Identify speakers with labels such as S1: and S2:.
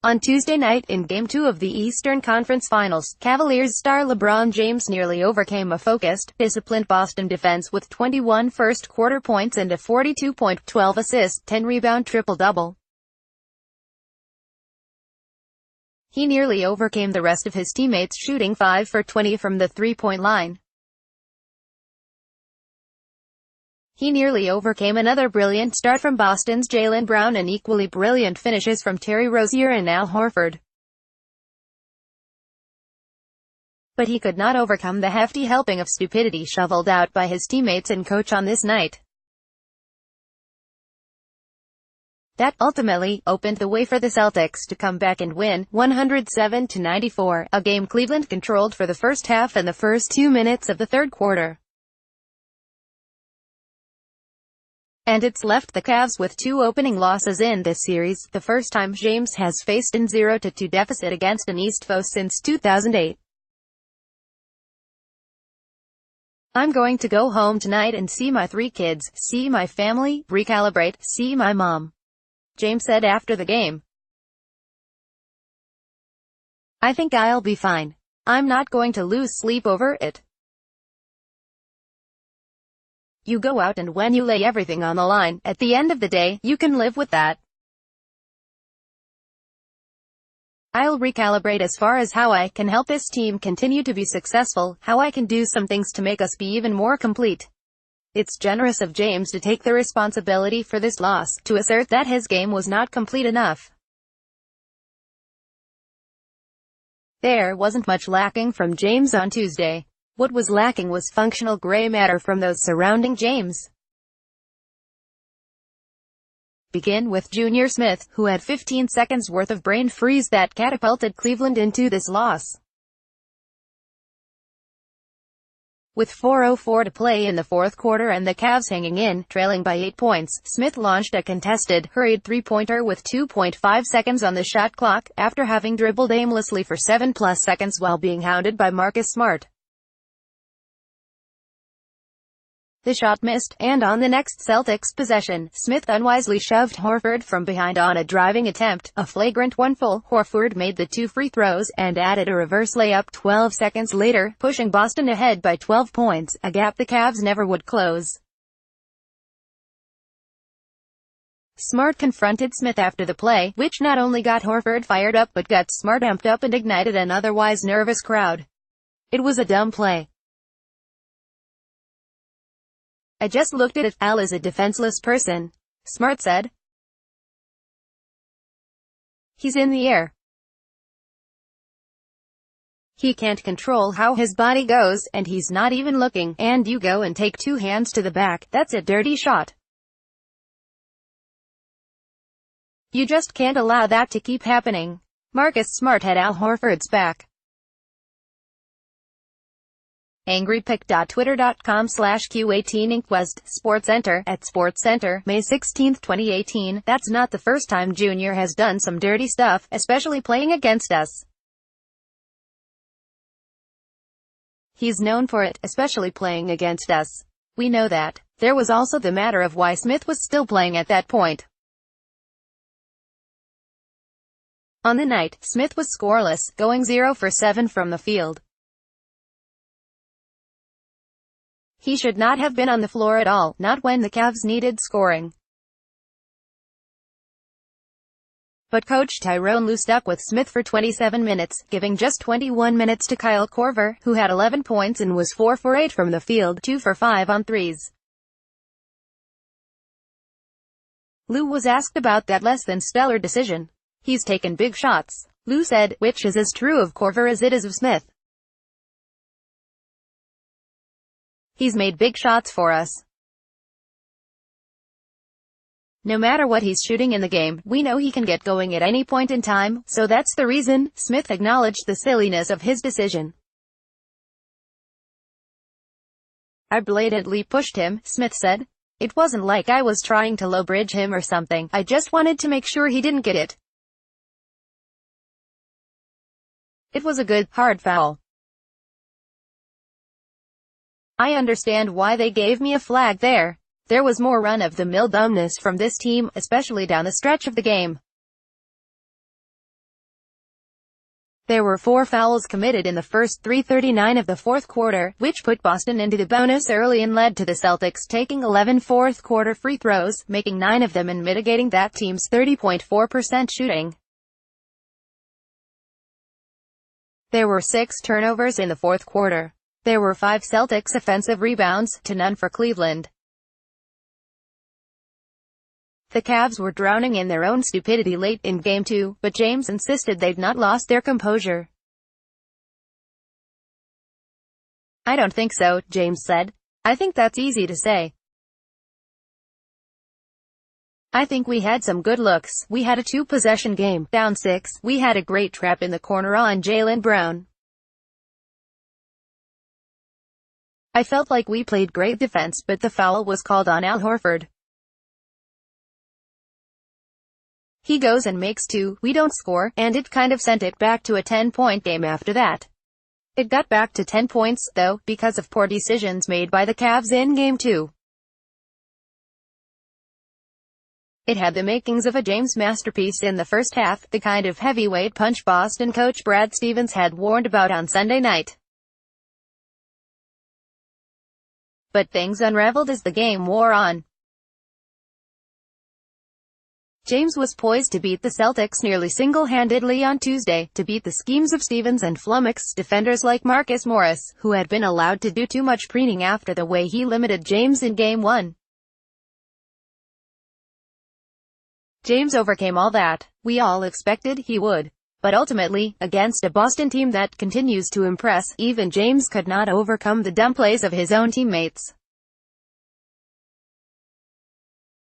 S1: On Tuesday night, in Game 2 of the Eastern Conference Finals, Cavaliers star LeBron James nearly overcame a focused, disciplined Boston defense with 21 first-quarter points and a 42-point, 12-assist, 10-rebound triple-double. He nearly overcame the rest of his teammates, shooting 5 for 20 from the three-point line. He nearly overcame another brilliant start from Boston's Jaylen Brown and equally brilliant finishes from Terry Rozier and Al Horford. But he could not overcome the hefty helping of stupidity shoveled out by his teammates and coach on this night. That, ultimately, opened the way for the Celtics to come back and win, 107-94, a game Cleveland controlled for the first half and the first 2 minutes of the third quarter. And it's left the Cavs with 2 opening losses in this series, the first time James has faced an 0-2 deficit against an East foe since 2008. "I'm going to go home tonight and see my 3 kids, see my family, recalibrate, see my mom," James said after the game. "I think I'll be fine. I'm not going to lose sleep over it. You go out and when you lay everything on the line, at the end of the day, you can live with that. I'll recalibrate as far as how I can help this team continue to be successful, how I can do some things to make us be even more complete." It's generous of James to take the responsibility for this loss, to assert that his game was not complete enough. There wasn't much lacking from James on Tuesday. What was lacking was functional gray matter from those surrounding James. Begin with Junior Smith, who had 15 seconds worth of brain freeze that catapulted Cleveland into this loss. With 4:04 to play in the fourth quarter and the Cavs hanging in, trailing by 8 points, Smith launched a contested, hurried three-pointer with 2.5 seconds on the shot clock, after having dribbled aimlessly for 7+ seconds while being hounded by Marcus Smart. The shot missed, and on the next Celtics possession, Smith unwisely shoved Horford from behind on a driving attempt, a flagrant one. Horford made the 2 free throws, and added a reverse layup 12 seconds later, pushing Boston ahead by 12 points, a gap the Cavs never would close. Smart confronted Smith after the play, which not only got Horford fired up but got Smart amped up and ignited an otherwise nervous crowd. "It was a dumb play. I just looked at it. Al is a defenseless person," Smart said. "He's in the air. He can't control how his body goes, and he's not even looking, and you go and take 2 hands to the back. That's a dirty shot. You just can't allow that to keep happening." Marcus Smart had Al Horford's back. angrypic.twitter.com/Q18inquest, SportsCenter, @SportsCenter, May 16, 2018. "That's not the first time Junior has done some dirty stuff, especially playing against us. He's known for it, especially playing against us. We know that." There was also the matter of why Smith was still playing at that point. On the night, Smith was scoreless, going 0 for 7 from the field. He should not have been on the floor at all, not when the Cavs needed scoring. But Coach Tyrone Lue stuck with Smith for 27 minutes, giving just 21 minutes to Kyle Korver, who had 11 points and was 4 for 8 from the field, 2 for 5 on threes. Lue was asked about that less-than-stellar decision. "He's taken big shots," Lue said, which is as true of Korver as it is of Smith. "He's made big shots for us. No matter what he's shooting in the game, we know he can get going at any point in time, so that's the reason." Smith acknowledged the silliness of his decision. "I blatantly pushed him," Smith said. "It wasn't like I was trying to low-bridge him or something. I just wanted to make sure he didn't get it. It was a good, hard foul. I understand why they gave me a flag there. There was more run-of-the-mill dumbness from this team, especially down the stretch of the game. There were 4 fouls committed in the first 3:39 of the fourth quarter, which put Boston into the bonus early and led to the Celtics taking 11 fourth-quarter free throws, making 9 of them and mitigating that team's 30.4% shooting. There were 6 turnovers in the fourth quarter. There were 5 Celtics offensive rebounds, to none for Cleveland. The Cavs were drowning in their own stupidity late in Game 2, but James insisted they'd not lost their composure. "I don't think so," James said. "I think that's easy to say. I think we had some good looks. We had a 2-possession game, down 6. We had a great trap in the corner on Jaylen Brown. I felt like we played great defense, but the foul was called on Al Horford. He goes and makes 2, we don't score, and it kind of sent it back to a 10-point game after that. It got back to 10 points, though, because of poor decisions made by the Cavs in Game 2. It had the makings of a James masterpiece in the first half, the kind of heavyweight punch Boston coach Brad Stevens had warned about on Sunday night. But things unraveled as the game wore on. James was poised to beat the Celtics nearly single-handedly on Tuesday, to beat the schemes of Stevens and flummox defenders like Marcus Morris, who had been allowed to do too much preening after the way he limited James in Game 1. James overcame all that. We all expected he would. But ultimately, against a Boston team that continues to impress, even James could not overcome the dumb plays of his own teammates.